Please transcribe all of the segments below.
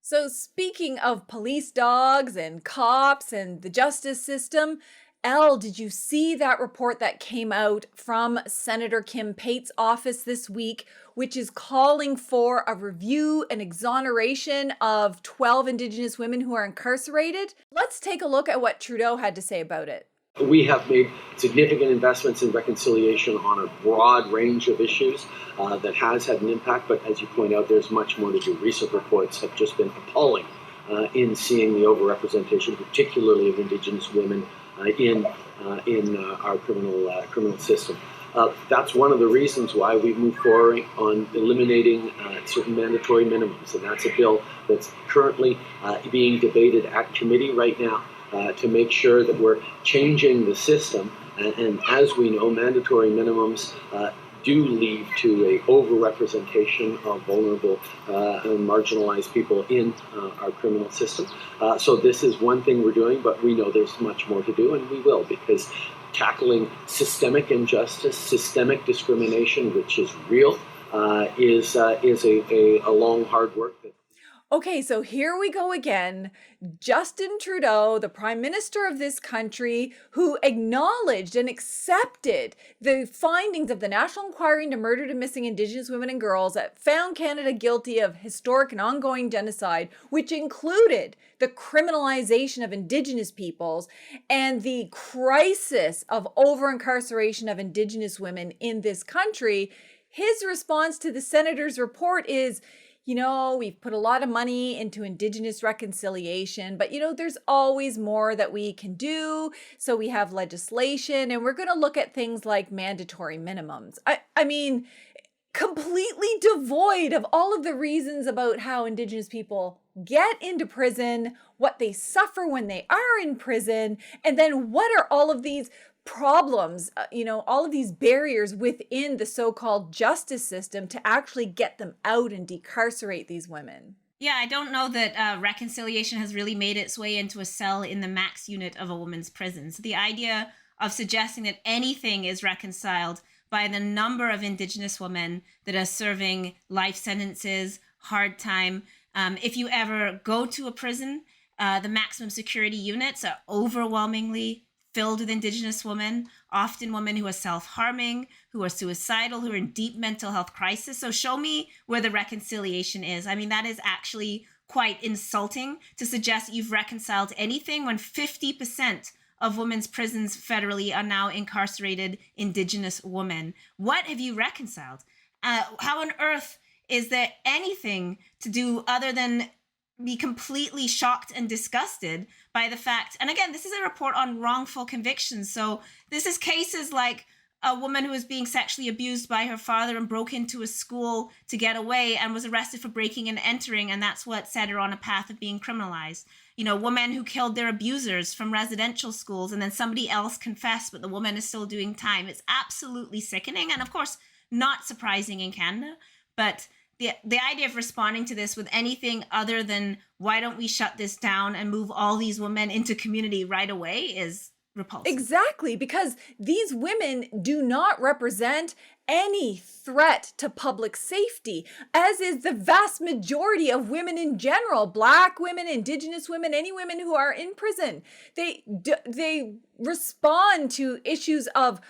So, speaking of police dogs and cops and the justice system, Elle, did you see that report that came out from Senator Kim Pate's office this week, which is calling for a review and exoneration of 12 Indigenous women who are incarcerated? Let's take a look at what Trudeau had to say about it. We have made significant investments in reconciliation on a broad range of issues that has had an impact, but as you point out, there's much more to do. Recent reports have just been appalling in seeing the overrepresentation, particularly of Indigenous women in our criminal system. That's one of the reasons why we've moved forward on eliminating certain mandatory minimums, and that's a bill that's currently being debated at committee right now. To make sure that we're changing the system. And as we know, mandatory minimums do lead to a overrepresentation of vulnerable and marginalized people in our criminal system. So this is one thing we're doing, but we know there's much more to do, and we will, because tackling systemic injustice, systemic discrimination, which is real, is a long, hard work. Okay, so here we go again. Justin Trudeau, the Prime Minister of this country, who acknowledged and accepted the findings of the National Inquiry into Murdered and Missing Indigenous Women and Girls that found Canada guilty of historic and ongoing genocide, which included the criminalization of Indigenous peoples and the crisis of over-incarceration of Indigenous women in this country. His response to the Senator's report is, we've put a lot of money into Indigenous reconciliation, but, there's always more that we can do. So we have legislation, and we're going to look at things like mandatory minimums. I mean, completely devoid of all of the reasons about how Indigenous people get into prison, what they suffer when they are in prison, and then what are all of these problems, all of these barriers within the so-called justice system to actually get them out and decarcerate these women. Yeah, I don't know that reconciliation has really made its way into a cell in the max unit of a woman's prison. So the idea of suggesting that anything is reconciled by the number of Indigenous women that are serving life sentences, hard time. If you ever go to a prison, the maximum security units are overwhelmingly filled with Indigenous women, often women who are self-harming, who are suicidal, who are in deep mental health crisis. So show me where the reconciliation is. I mean, that is actually quite insulting to suggest that you've reconciled anything when 50% of women's prisons federally are now incarcerated Indigenous women. What have you reconciled? How on earth is there anything to do other than be completely shocked and disgusted by the fact, and again, this is a report on wrongful convictions. So this is cases like a woman who was being sexually abused by her father and broke into a school to get away and was arrested for breaking and entering, and that's what set her on a path of being criminalized. Women who killed their abusers from residential schools, and then somebody else confessed, but the woman is still doing time. It's absolutely sickening, and of course, not surprising in Canada, but the idea of responding to this with anything other than why don't we shut this down and move all these women into community right away is repulsive. Exactly, because these women do not represent any threat to public safety, as is the vast majority of women in general, Black women, Indigenous women, any women who are in prison. They respond to issues of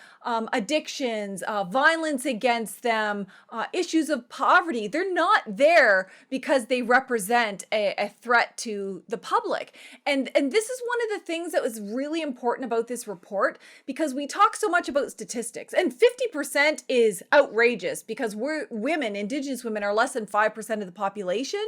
addictions, violence against them, issues of poverty. They're not there because they represent a threat to the public. And this is one of the things that was really important about this report, because we talk so much about statistics, and 50% is outrageous because women, Indigenous women, are less than 5% of the population.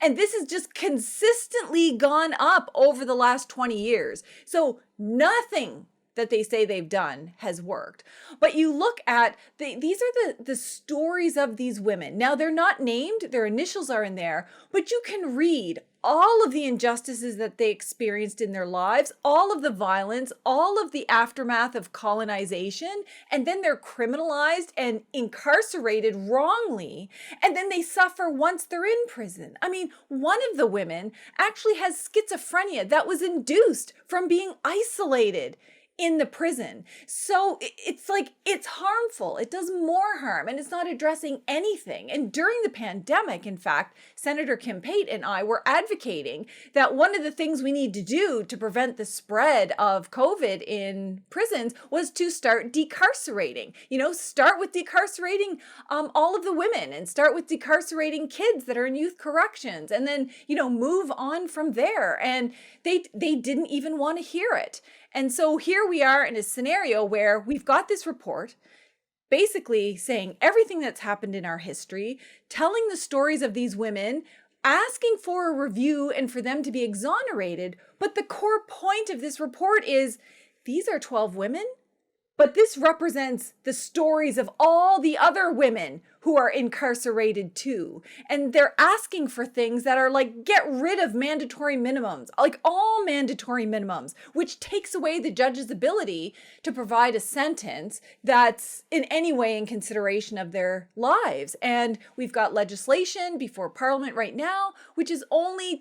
And this has just consistently gone up over the last 20 years. So nothing that they say they've done has worked. But you look at, these are the stories of these women. Now, they're not named, their initials are in there, but you can read all of the injustices that they experienced in their lives, all of the violence, all of the aftermath of colonization, and then they're criminalized and incarcerated wrongly, and then they suffer once they're in prison. I mean, one of the women actually has schizophrenia that was induced from being isolated in the prison. So it's like, it's harmful. It does more harm, and it's not addressing anything. And during the pandemic, in fact, Senator Kim Pate and I were advocating that one of the things we need to do to prevent the spread of COVID in prisons was to start decarcerating. Start with decarcerating all of the women, and start with decarcerating kids that are in youth corrections, and then, move on from there. And they didn't even want to hear it. And so here we are in a scenario where we've got this report basically saying everything that's happened in our history, telling the stories of these women, asking for a review and for them to be exonerated. But the core point of this report is these are 12 women, but this represents the stories of all the other women who are incarcerated too. And they're asking for things that are like, get rid of mandatory minimums, like all mandatory minimums, which takes away the judge's ability to provide a sentence that's in any way in consideration of their lives. And we've got legislation before Parliament right now, which is only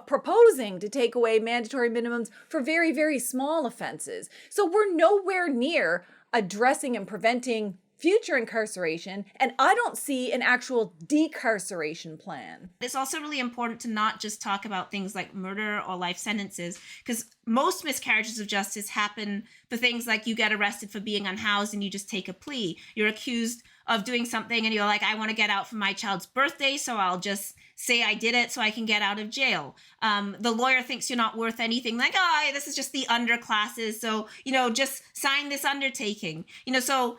proposing to take away mandatory minimums for very, very small offenses. So we're nowhere near addressing and preventing future incarceration, and I don't see an actual decarceration plan. It's also really important to not just talk about things like murder or life sentences, because most miscarriages of justice happen for things like you get arrested for being unhoused and you just take a plea. You're accused of doing something and you're like, I want to get out for my child's birthday, so I'll just say I did it so I can get out of jail. The lawyer thinks you're not worth anything, like, oh, this is just the underclasses, so, just sign this undertaking. So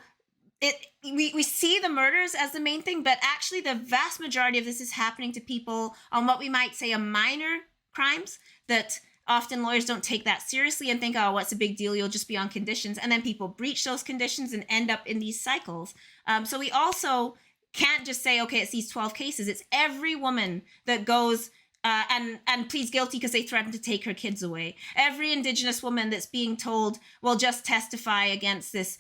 we see the murders as the main thing, but actually the vast majority of this is happening to people on what we might say are minor crimes that often lawyers don't take that seriously and think, oh, what's a big deal? You'll just be on conditions. And then people breach those conditions and end up in these cycles. So we also can't just say, okay, it's these 12 cases. It's every woman that goes and pleads guilty because they threatened to take her kids away. Every Indigenous woman that's being told, well, just testify against this,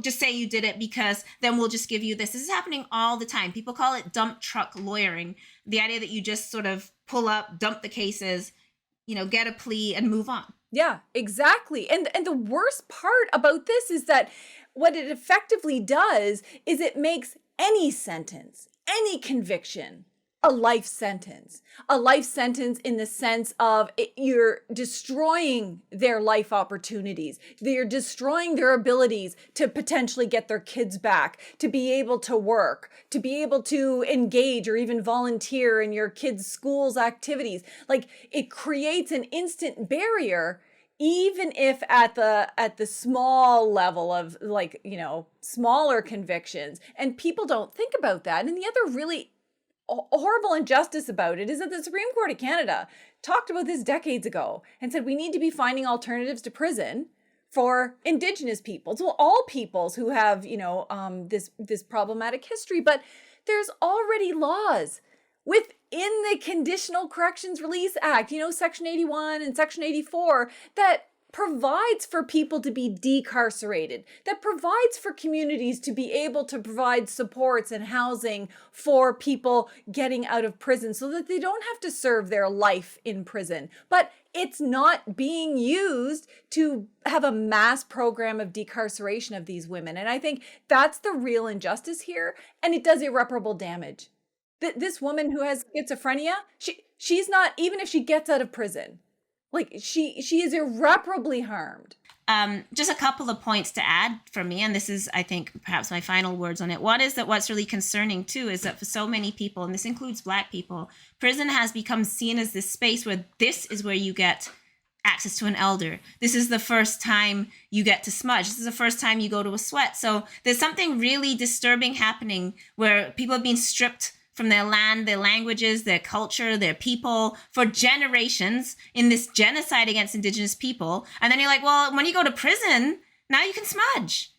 just say you did it because then we'll just give you this. This is happening all the time. People call it dump truck lawyering. The idea that you just sort of pull up, dump the cases, get a plea and move on. Yeah, exactly. And the worst part about this is that what it effectively does is it makes any sentence, any conviction, a life sentence in the sense of you're destroying their life opportunities. You're destroying their abilities to potentially get their kids back, to be able to work, to be able to engage or even volunteer in your kids' school's activities. Like, it creates an instant barrier, even if at the small level of smaller convictions. And people don't think about that. And the other really horrible injustice about it is that the Supreme Court of Canada talked about this decades ago and said we need to be finding alternatives to prison for Indigenous peoples, well, all peoples who have this problematic history. But there's already laws within the Conditional Corrections Release Act, Section 81 and Section 84, that provides for people to be decarcerated, that provides for communities to be able to provide supports and housing for people getting out of prison so that they don't have to serve their life in prison. But it's not being used to have a mass program of decarceration of these women. And I think that's the real injustice here. And it does irreparable damage. This woman who has schizophrenia, she's not, even if she gets out of prison, like she is irreparably harmed. Just a couple of points to add from me, and this is, I think, perhaps my final words on it. One is that what's really concerning, too, is that for so many people, and this includes Black people, prison has become seen as this space where this is where you get access to an elder. This is the first time you get to smudge. This is the first time you go to a sweat. So there's something really disturbing happening where people have been stripped from their land, their languages, their culture, their people for generations in this genocide against Indigenous people. And then you're like, well, when you go to prison, now you can smudge.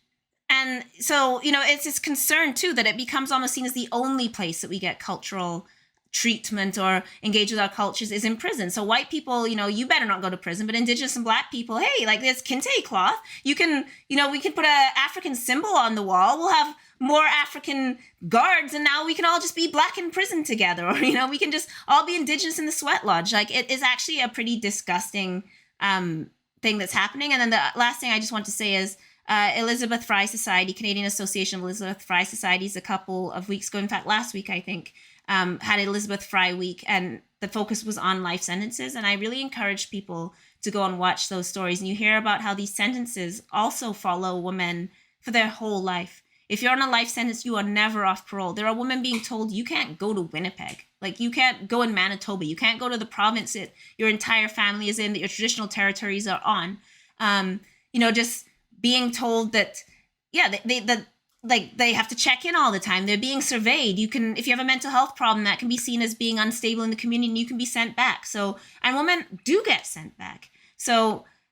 And so, it's this concern, too, that it becomes almost seen as the only place that we get cultural treatment or engage with our cultures is in prison. So white people, you better not go to prison, but Indigenous and Black people, hey, like this kente cloth, you can, we can put an African symbol on the wall. We'll have more African guards, and now we can all just be Black in prison together, or we can just all be Indigenous in the sweat lodge. Like, it is actually a pretty disgusting thing thing that's happening. And then the last thing I just want to say is Elizabeth Fry Society, Canadian Association of Elizabeth Fry Societies, a couple of weeks ago, in fact, last week, I think, had Elizabeth Fry Week, and the focus was on life sentences. And I really encourage people to go and watch those stories. And you hear about how these sentences also follow women for their whole life. If you're on a life sentence, you are never off parole. There are women being told you can't go to Winnipeg. Like, you can't go in Manitoba. You can't go to the province that your entire family is in, that your traditional territories are on. Just being told that, they have to check in all the time. They're being surveyed. If you have a mental health problem, that can be seen as being unstable in the community, and you can be sent back. And women do get sent back.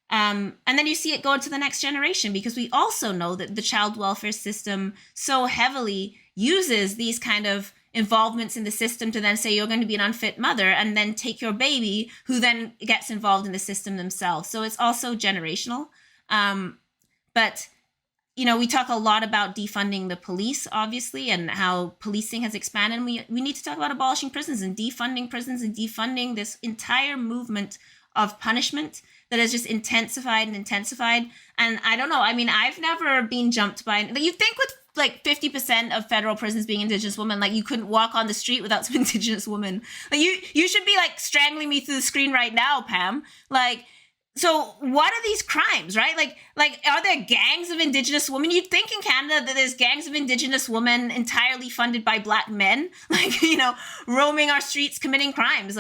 And then you see it go into the next generation, because we also know that the child welfare system so heavily uses these kind of involvements in the system to then say you're going to be an unfit mother, and then take your baby, who then gets involved in the system themselves. So it's also generational. But we talk a lot about defunding the police, obviously, and how policing has expanded. And we need to talk about abolishing prisons and defunding this entire movement of punishment that has just intensified. And I don't know. I mean, I've never been jumped by. You think with like 50% of federal prisons being Indigenous women, like, you couldn't walk on the street without some Indigenous woman. Like, you should be like strangling me through the screen right now, Pam. Like, so what are these crimes, right? Like, are there gangs of Indigenous women? You'd think in Canada that there's gangs of Indigenous women entirely funded by Black men, like, roaming our streets, committing crimes,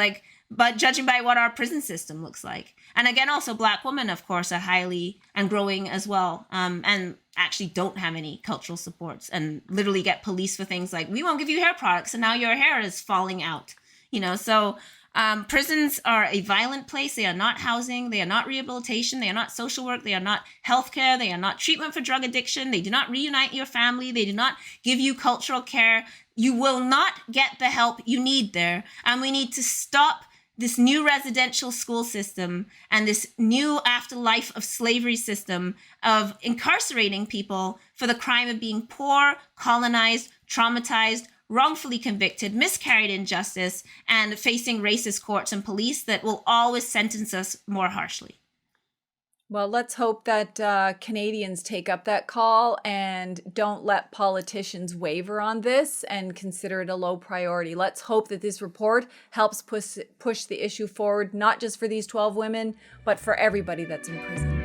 but judging by what our prison system looks like. And again, also Black women, of course, are highly and growing as well, and actually don't have any cultural supports, and literally get policed for things like, we won't give you hair products, and now your hair is falling out. So prisons are a violent place. They are not housing. They are not rehabilitation. They are not social work. They are not healthcare. They are not treatment for drug addiction. They do not reunite your family. They do not give you cultural care. You will not get the help you need there. And we need to stop this new residential school system and this new afterlife of slavery system of incarcerating people for the crime of being poor, colonized, traumatized, wrongfully convicted, miscarried in justice, and facing racist courts and police that will always sentence us more harshly. Well, let's hope that Canadians take up that call and don't let politicians waver on this and consider it a low priority. Let's hope that this report helps push the issue forward, not just for these 12 women, but for everybody that's in prison.